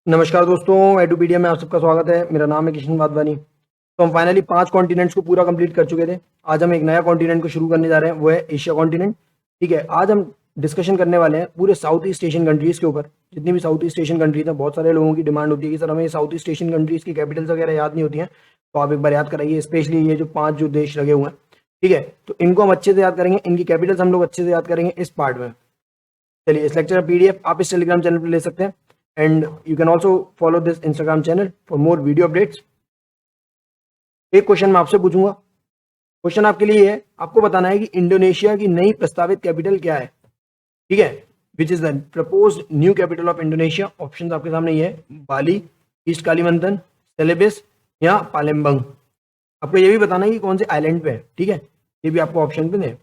नमस्कार दोस्तों, एडुपीडिया में आप सबका स्वागत है। मेरा नाम है किशन वाधवानी। तो हम फाइनली 5 कॉन्टिनेंट्स को पूरा कंप्लीट कर चुके थे। आज हम एक नया कॉन्टिनेंट को शुरू करने जा रहे हैं, वो है एशिया कॉन्टिनेंट। ठीक है, आज हम डिस्कशन करने वाले हैं पूरे साउथ ईस्ट एशियन कंट्रीज के ऊपर। जितनी भी साउथ ईस्ट एशियन कंट्रीज हैं, बहुत सारे लोगों की डिमांड होती है कि सर हमें साउथ ईस्ट एशियन कंट्रीज की कैपिटल्स वगैरह याद नहीं होती हैं, तो आप एक बार याद कराइए। स्पेशली ये जो 5 जो देश लगे हुए हैं, ठीक है, तो इनको हम अच्छे से याद करेंगे, इनकी कैपिटल्स हम लोग अच्छे से याद करेंगे इस पार्ट में। चलिए, इस लेक्चर का पीडीएफ आप इस टेलीग्राम चैनल पर ले सकते हैं, and you can also follow this Instagram channel for more video updates। एक क्वेश्चन मैं आपसे पूछूंगा। क्वेश्चन आपके लिए है, आपको बताना है कि इंडोनेशिया की नई प्रस्तावित कैपिटल क्या है। ठीक है, which is the proposed new capital of Indonesia. Options आपके सामने ये है, बाली, ईस्ट कालीमंतन, सेलेबस या पालेम्बंग। आपको ये भी बताना है कि कौन से आइलैंड पे है। ठीक है, ये भी आपको ऑप्शन पे दे।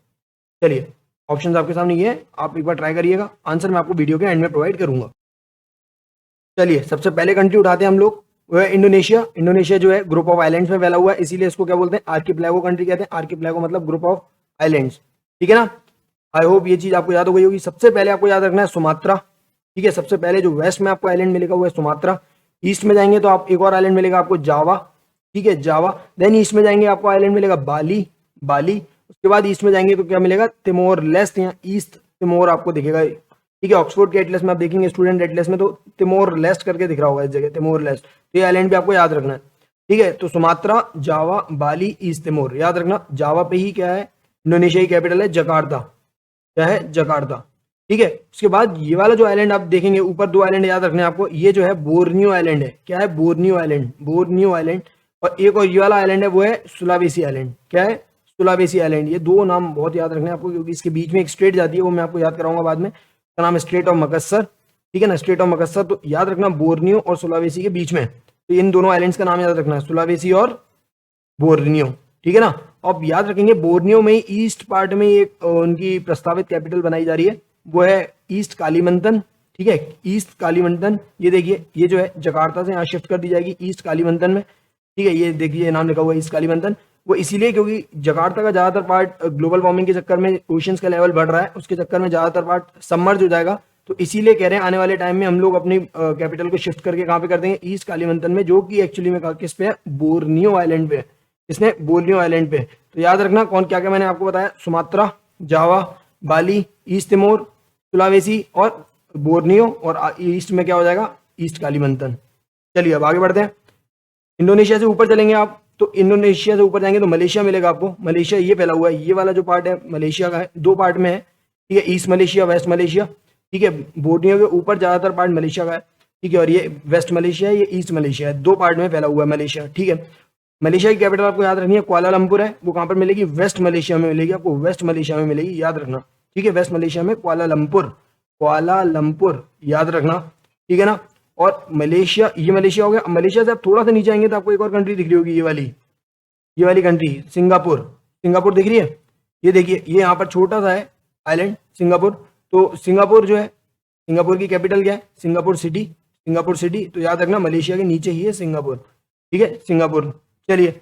चलिए, ऑप्शंस आपके सामने ये है, आप एक बार ट्राई करिएगा। आंसर मैं आपको वीडियो के एंड में प्रोवाइड करूंगा। चलिए, सबसे पहले कंट्री उठाते हैं हम लोग, वो है इंडोनेशिया। इंडोनेशिया जो है ग्रुप ऑफ आइलैंड्स में फैला हुआ है, इसीलिए इसको क्या बोलते हैं, आर्किपेलागो कंट्री कहते हैं। आर्किपेलागो मतलब ग्रुप ऑफ आइलैंड्स। ठीक है ना। आई होप ये चीज आपको याद हो गई होगी। सबसे पहले आपको याद रखना है सुमात्रा। ठीक है, सबसे पहले जो वेस्ट में आपको आइलैंड मिलेगा वो है सुमात्रा। ईस्ट में जाएंगे तो आप एक और आइलैंड मिलेगा आपको, जावा। ठीक है, जावा। देन ईस्ट में जाएंगे आपको आइलैंड मिलेगा बाली, बाली। उसके बाद ईस्ट में जाएंगे तो क्या मिलेगा, तिमोर लेस्ट या ईस्ट तिमोर आपको दिखेगा। ठीक है, ऑक्सफोर्ड के एटलस में आप देखेंगे, स्टूडेंट एटलस में, तो तिमोर लेस्ट करके दिख रहा होगा इस जगह, तिमोर लेस्ट। तो ये आइलैंड भी आपको याद रखना है। ठीक है, तो सुमात्रा, जावा, बाली, ईस्ट तिमोर याद रखना। जावा पे ही क्या है, इंडोनेशिया की कैपिटल है जकार्ता। क्या है, जकार्ता। ठीक है, उसके बाद ये वाला जो आइलैंड आप देखेंगे, ऊपर 2 आइलैंड याद रखने आपको। ये जो है बोर्नियो आइलैंड है। क्या है, बोर्नियो आइलैंड, बोर्नियो आइलैंड। और एक और ये वाला आइलैंड है, वो है सुलावेसी आइलैंड। क्या है, सुलावेसी आइलैंड। ये 2 नाम बहुत याद रखने आपको, क्योंकि इसके बीच में एक स्ट्रेट जाती है, वो मैं आपको याद कराऊंगा बाद में, का नाम है स्ट्रेट ऑफ मकस्सर। ठीक है ना, स्ट्रेट ऑफ मकस्सर। तो याद रखना, बोर्नियो और सुलावेसी के बीच में, तो इन दोनों आइलैंड्स का नाम याद रखना है, सुलावेसी और बोर्नियो। ठीक है ना। अब याद रखेंगे, बोर्नियो में ईस्ट पार्ट में एक उनकी प्रस्तावित कैपिटल बनाई जा रही है, वो है ईस्ट कालीमंतन। ठीक है, ईस्ट कालीमंतन। ये देखिए, ये जो है जकार्ता से यहाँ शिफ्ट कर दी जाएगी ईस्ट कालीमंतन में। ठीक है, ये देखिए नाम लिखा हुआ है ईस्ट कालीमंतन। वो इसीलिए क्योंकि जकार्ता का ज्यादातर पार्ट ग्लोबल वार्मिंग के चक्कर में, ओशंस का लेवल बढ़ रहा है, उसके चक्कर में ज्यादातर पार्ट सबमर्ज हो जाएगा। तो इसीलिए कह रहे हैं आने वाले टाइम में हम लोग अपनी कैपिटल को शिफ्ट करके कहाँ पे कर देंगे, ईस्ट कालीमंतन में, जो कि एक्चुअली में किस पे है, बोर्नियो आइलैंड पे है। इसने बोर्नियो आइलैंड पे। तो याद रखना कौन क्या क्या मैंने आपको बताया, सुमात्रा, जावा, बाली, ईस्ट तिमोर, सुलावेसी और बोर्नियो, और ईस्ट में क्या हो जाएगा, ईस्ट कालीमंतन। चलिए अब आगे बढ़ते हैं। इंडोनेशिया से ऊपर चलेंगे आप, तो इंडोनेशिया से ऊपर जाएंगे तो मलेशिया मिलेगा आपको। मलेशिया ये फैला हुआ है, ये वाला जो पार्ट है मलेशिया का है, 2 पार्ट में है। ठीक है, ईस्ट मलेशिया, वेस्ट मलेशिया। ठीक है, बोर्नियो के ऊपर ज्यादातर पार्ट मलेशिया का है। ठीक है, और ये वेस्ट मलेशिया है, ये ईस्ट मलेशिया है, 2 पार्ट में फैला हुआ है मलेशिया। ठीक है, मलेशिया की कैपिटल आपको याद रखनी है, कुआलालंपुर है। वो कहाँ पर मिलेगी, वेस्ट मलेशिया में मिलेगी आपको, वेस्ट मलेशिया में मिलेगी, याद रखना। ठीक है, वेस्ट मलेशिया में कुआलालंपुर, कुआलालंपुर याद रखना। ठीक है ना। और मलेशिया, ये मलेशिया हो गया। मलेशिया से आप थोड़ा सा नीचे आएंगे तो आपको एक और कंट्री दिख रही होगी, ये वाली कंट्री, सिंगापुर। सिंगापुर दिख रही है, ये देखिए, ये यहाँ पर छोटा सा है आइलैंड, सिंगापुर। तो सिंगापुर जो है, सिंगापुर की कैपिटल क्या है, सिंगापुर सिटी, सिंगापुर सिटी। तो याद रखना, मलेशिया के नीचे ही है सिंगापुर। ठीक है, सिंगापुर। चलिए,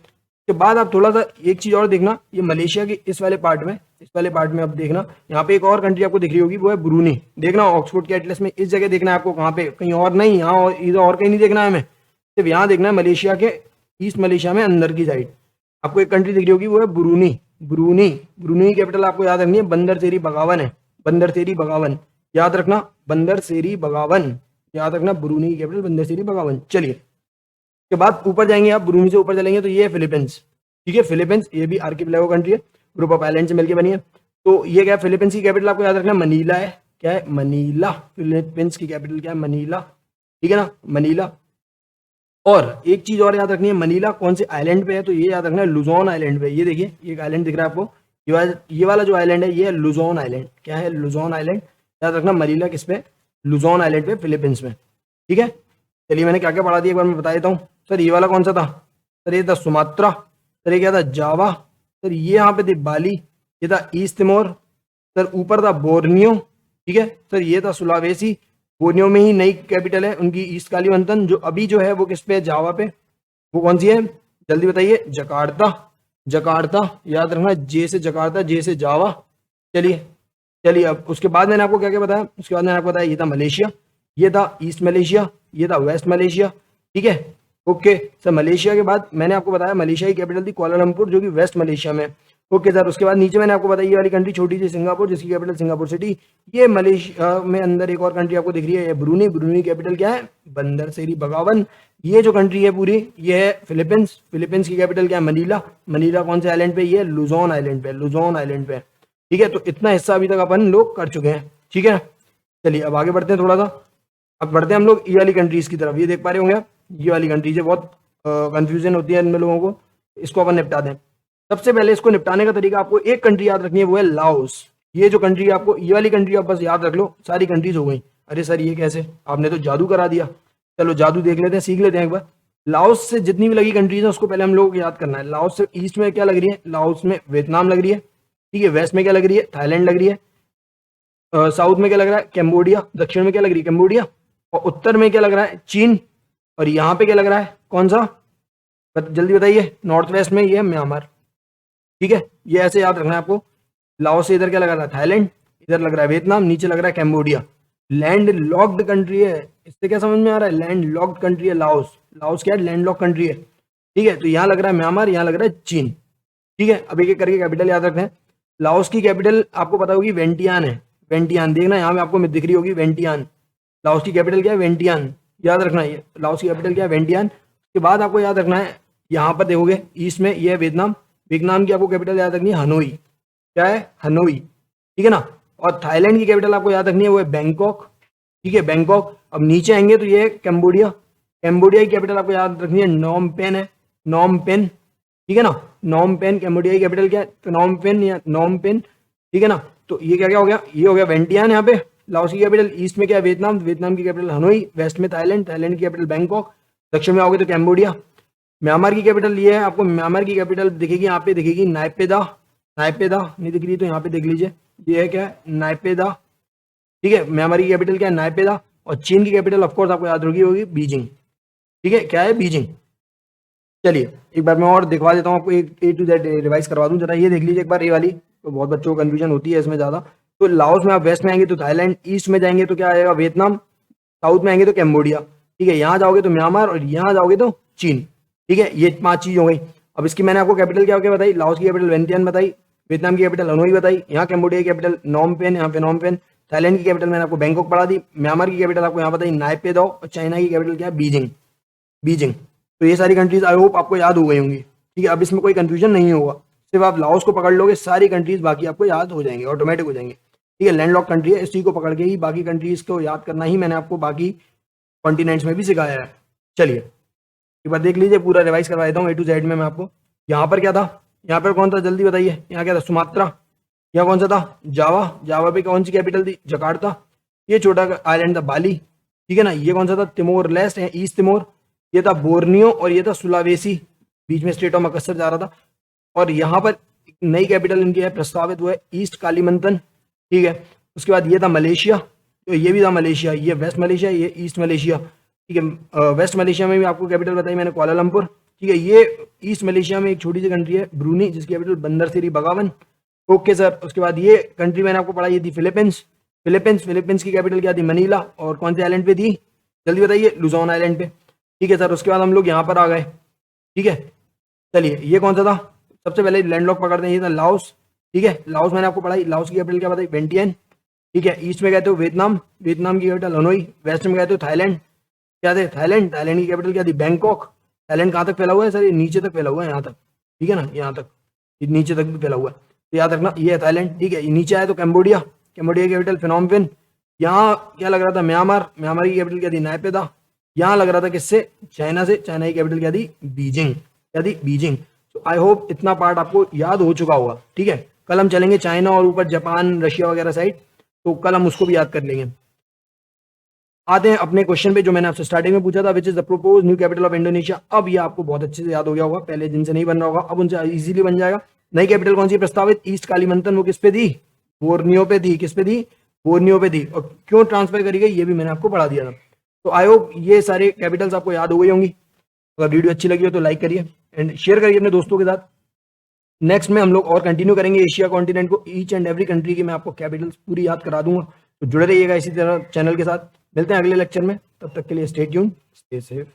के बाद आप थोड़ा सा एक चीज और देखना, ये मलेशिया के इस वाले पार्ट में, इस वाले पार्ट में आप देखना, यहाँ पे एक और कंट्री आपको दिख रही होगी, वो है ब्रूनी। देखना ऑक्सफोर्ड के एटलस में इस जगह देखना है आपको, कहाँ पे, कहीं और नहीं, यहाँ और इधर और कहीं नहीं देखना है हमें, सिर्फ यहाँ देखना है, मलेशिया के ईस्ट मलेशिया में अंदर की साइड आपको एक कंट्री दिख रही होगी, वो है ब्रूनी। ब्रूनी, ब्रूनी की कैपिटल आपको याद रखनी है, बंदर सेरी बगावन है, बंदर सेरी बगावन याद रखना, बंदर सेरी बगावन याद रखना, ब्रूनी की कैपिटल बंदर सेरी बगावन। चलिए, के बाद ऊपर जाएंगे आप, ब्रूनी से ऊपर चलेंगे तो ये है फिलीपींस। ठीक है, फिलीपींस, ये भी आर्किपेलागो कंट्री है, ग्रुप ऑफ आइलैंड से मिलकर बनी है। तो ये क्या है, फिलीपींस की कैपिटल आपको याद रखना मनीला है। क्या है, मनीला। फिलीपींस की कैपिटल क्या है, मनीला। ठीक है ना, मनीला। और एक चीज और याद रखनी है, मनीला कौन से आइलैंड पे है, तो ये याद रखना है लुजोन आइलैंड पे। ये देखिए, ये एक आइलैंड दिख रहा है आपको, ये वाला जो आइलैंड है, ये है लुजोन आइलैंड। क्या है, लुजोन आइलैंड याद रखना, मनीला किस पे, लुजोन आइलैंड पे, फिलीपींस में। ठीक है, चलिए मैंने क्या क्या पढ़ा दिया एक बार मैं बता देता हूँ। सर ये वाला कौन सा था, सर ये था सुमात्रा, सर ये क्या था, जावा, सर ये यहाँ पे थी बाली, ये था ईस्ट तिमोर, सर ऊपर था बोर्नियो। ठीक है, सर ये था सुलावेसी। बोर्नियो में ही नई कैपिटल है उनकी, ईस्ट कालीमंतन, जो अभी जो है वो किस पे है, जावा पे। वो कौन सी है, जल्दी बताइए, जकार्ता। जकार्ता याद रखना, जे से जकार्ता, जे से जावा। चलिए चलिए, अब उसके बाद मैंने आपको क्या क्या बताया, उसके बाद मैंने आपको बताया ये था मलेशिया। ये था ईस्ट मलेशिया, ये था वेस्ट मलेशिया, ठीक है। ओके सर, मलेशिया के बाद मैंने आपको बताया मलेशिया की कैपिटल थी कुआलालंपुर जो कि वेस्ट मलेशिया में। ओके सर, उसके बाद नीचे मैंने आपको बताया ये वाली कंट्री छोटी सी सिंगापुर जिसकी कैपिटल सिंगापुर सिटी। ये मलेशिया में अंदर एक और कंट्री आपको दिख रही है, ये ब्रूनी, ब्रूनी कैपिटल क्या है, बंदर सेरी बगावन। ये जो कंट्री है पूरी ये है फिलीपींस, फिलीपींस की कैपिटल क्या है, मनीला, मनीला कौन से आइलैंड पे, ये लुजोन आइलैंड पे, लुजोन आइलैंड पे, ठीक है। तो इतना हिस्सा अभी तक अपन लोग कर चुके हैं, ठीक है। चलिए अब आगे बढ़ते हैं थोड़ा सा, अब बढ़ते हैं हम लोग ये वाली कंट्रीज की तरफ। ये देख पा रहे होंगे आप, ये वाली कंट्रीज है, बहुत कंफ्यूजन होती है इनमें लोगों को, इसको अपन निपटा दें। सबसे पहले इसको निपटाने का तरीका आपको एक कंट्री याद रखनी है, वो है लाओस। ये जो कंट्री है आपको, ये वाली कंट्री आप बस याद रख लो, सारी कंट्रीज हो गई। अरे सर ये कैसे, आपने तो जादू करा दिया। चलो जादू देख लेते हैं, सीख लेते हैं एक बार। लाओस से जितनी भी लगी कंट्रीज है उसको पहले हम लोगों को याद करना है। लाओस से ईस्ट में क्या लग रही है, लाओस में वियतनाम लग रही है, ठीक है। वेस्ट में क्या लग रही है, थाईलैंड लग रही है। साउथ में क्या लग रहा है, कैम्बोडिया। दक्षिण में क्या लग रही है, कैम्बोडिया। और उत्तर में क्या लग रहा है, चीन। और यहाँ पे क्या लग रहा है, कौन सा, जल्दी बताइए। नॉर्थ वेस्ट में ये है म्यांमार, ठीक है। ये ऐसे याद रखना है आपको। लाओस से इधर क्या लग रहा है, थाईलैंड, इधर लग रहा है वियतनाम, नीचे लग रहा है कैम्बोडिया। लैंड लॉक्ड कंट्री है, इससे क्या समझ में आ रहा है, लैंड लॉक्ड कंट्री है लाओस। लाओस क्या है, लैंड लॉक कंट्री है, ठीक है। तो यहाँ लग रहा है म्यांमार, यहाँ लग रहा है चीन, ठीक है। अब एक एक करके कैपिटल याद रखते हैं। लाओस की कैपिटल आपको पता होगी वेंटियान है, वेंटियान देखना यहाँ पे आपको दिख रही होगी वेंटियान। लाओस की कैपिटल क्या है, वेंटियान, याद रखना है। लाओस की कैपिटल क्या है, वेंटियान। उसके बाद आपको याद रखना है, यहाँ पर देखोगे ईस्ट में ये है वियतनाम, वियतनाम की आपको कैपिटल याद रखनी है हनोई, क्या है, हनोई, ठीक है ना। और थाईलैंड की कैपिटल आपको याद रखनी है, वो है बैंकॉक, ठीक है, बैंकॉक। अब नीचे आएंगे तो ये है कैम्बोडिया, कैम्बोडिया की कैपिटल आपको याद रखनी है नॉम पेन है, नॉम पेन, ठीक है ना। नॉम पेन, कैम्बोडिया की कैपिटल क्या है, नॉम पेन या नॉम पेन, ठीक है ना। तो ये क्या क्या हो गया, ये हो गया वेंटियान यहाँ पे। लाओस की कैपिटल, ईस्ट में क्या है वियतनाम, वियतनाम की कैपिटल हनोई, वेस्ट में थाईलैंड, थाईलैंड की कैपिटल बैंकॉक, दक्षिण में आओगे तो कैम्बोडिया। म्यांमार की कैपिटल ये है, आपको म्यांमार की कैपिटल दिखेगी यहाँ पे, दिखेगी नायपेदा, नायपेदा नहीं दिख रही तो यहाँ पे देख लीजिए, ये है क्या है, नायपेदा, ठीक है। म्यांमार की कैपिटल क्या है, नायपेदा। और चीन की कैपिटल ऑफकोर्स आपको याद होगी बीजिंग, ठीक है, क्या है, बीजिंग। चलिए एक बार मैं और दिखवा देता हूँ आपको, एक A to Z रिवाइज करवा दूँ जरा, ये देख लीजिए एक बार ये वाली, तो बहुत बच्चों को कंफ्यूजन होती है इसमें ज़्यादा। तो लाओस में आप वेस्ट में आएंगे तो थाईलैंड, ईस्ट में जाएंगे तो क्या आएगा, वियतनाम, साउथ में आएंगे तो कैम्बोडिया, ठीक है। यहाँ जाओगे तो म्यांमार, और यहाँ जाओगे तो चीन, ठीक है। ये 5 चीज हो गई। अब इसकी मैंने आपको कैपिटल क्या क्या बताई, लाओस की कैपिटल वेंटियान बताई, वियतनाम की कैपिटल हनोई बताई, यहाँ कैम्बोडिया की कैपिटल नॉम पेन, यहाँ पे नॉम पेन, थाईलैंड की कैपिटल मैंने आपको बैंकॉक पढ़ा दी, म्यांमार की कैपिटल आपको यहाँ बताई नायपेदाओ, और चाइना की कैपिटल क्या है, बीजिंग, बीजिंग। तो ये सारी कंट्रीज आई होप आपको याद हो गई होंगी, ठीक है। अब इसमें कोई कंफ्यूजन नहीं होगा, सिर्फ आप लाओस को पकड़ लोगे, सारी कंट्रीज बाकी आपको याद हो जाएंगे, ऑटोमेटिक हो जाएंगे, ठीक है। लैंड लॉक कंट्री है, इसी को पकड़ के ही बाकी कंट्रीज को याद करना ही मैंने आपको बाकी कॉन्टिनेंट्स में भी सिखाया है। चलिए एक बार देख लीजिए, पूरा रिवाइज करवा देता हूँ A to Z में मैं आपको। यहाँ पर क्या था, यहाँ पर कौन था, जल्दी बताइए। यहाँ क्या था, सुमात्रा। यहाँ कौन सा था, जावा, जावा पे कौन सी कैपिटल थी, जकार्ता। ये छोटा आइलैंड था बाली, ठीक है ना। ये कौन सा था, तिमोर लेस्ट है, ईस्ट तिमोर। ये था बोर्नियो, और ये था सुलावेसी, बीच में स्टेट ऑफ मकसर जा रहा था। और यहाँ पर नई कैपिटल इनकी है प्रस्तावित, वो है ईस्ट कालीमंतन, ठीक है। उसके बाद ये था मलेशिया, तो ये भी था मलेशिया, ये वेस्ट मलेशिया, ये ईस्ट मलेशिया, ठीक है। वेस्ट मलेशिया में भी आपको कैपिटल बताई मैंने कुआलालंपुर, ठीक है। ये ईस्ट मलेशिया में एक छोटी सी कंट्री है ब्रूनी, जिसकी कैपिटल बंदर सिरी बगावन, ओके सर। उसके बाद ये कंट्री मैंने आपको पढ़ाई थी फिलीपींस, फिलीपींस, फिलीपींस की कैपिटल क्या थी, मनीला, और कौन से आइलैंड पे थी, जल्दी बताइए, लुजोन आइलैंड पे, ठीक है सर। उसके बाद हम लोग यहाँ पर आ गए, ठीक है। चलिए ये कौन सा था, सबसे पहले लैंडलॉक पकड़ते हैं, ये था लाओस, ठीक है। लाओस मैंने आपको पढ़ाई, लाओस की कैपिटल क्या बताई, वेंटियन, ठीक है। ईस्ट में गए तो वियतनाम, वियतनाम की कैपिटल हनोई, वेस्ट में गए तो थाईलैंड, क्या थे, थाईलैंड, थाईलैंड की कैपिटल क्या थी, बैंकॉक। थाईलैंड कहाँ तक फैला हुआ है सर, ये नीचे तक फैला हुआ है, यहाँ तक, ठीक है ना, यहाँ तक, ये नीचे तक भी फैला हुआ है, तो याद रखना ये है थाईलैंड, ठीक है। नीचे आया तो कैम्बोडिया, कैम्बोडिया की कैपिटल फिनोम पेन। यहाँ क्या लग रहा था, म्यांमार, म्यांमार की कैपिटल क्या थी, नायपेदा। यहाँ लग रहा था किससे, चाइना से, चाइना की कैपिटल क्या थी, बीजिंग, क्या थी, बीजिंग। तो आई होप इतना पार्ट आपको याद हो चुका होगा, ठीक है। कल हम चलेंगे चाइना और ऊपर जापान, रशिया वगैरह साइड, तो कल हम उसको भी याद कर लेंगे। आते हैं अपने क्वेश्चन पे जो मैंने आपसे स्टार्टिंग में पूछा था, which is the propose new capital of Indonesia. अब ये आपको बहुत अच्छे से याद हो गया होगा, पहले जिनसे नहीं बन रहा होगा अब उनसे इजीली बन जाएगा। नई कैपिटल कौन सी प्रस्तावित, ईस्ट कालीमंतन, वो किस पे थी, बोर्नियो पे थी, किस पे थी, बोर्नियो पे थी। और क्यों ट्रांसफर करी गई ये भी मैंने आपको पढ़ा दिया था। तो आई होप ये सारे कैपिटल्स आपको याद हो गई होंगी। अगर वीडियो अच्छी लगी हो तो लाइक करिए एंड शेयर करिए अपने दोस्तों के साथ। नेक्स्ट में हम लोग और कंटिन्यू करेंगे एशिया कॉन्टिनेंट को, ईच एंड एवरी कंट्री की मैं आपको कैपिटल्स पूरी याद करा दूंगा। तो जुड़े रहिएगा इसी तरह चैनल के साथ। मिलते हैं अगले लेक्चर में, तब तक के लिए स्टे ट्यून, स्टे सेफ।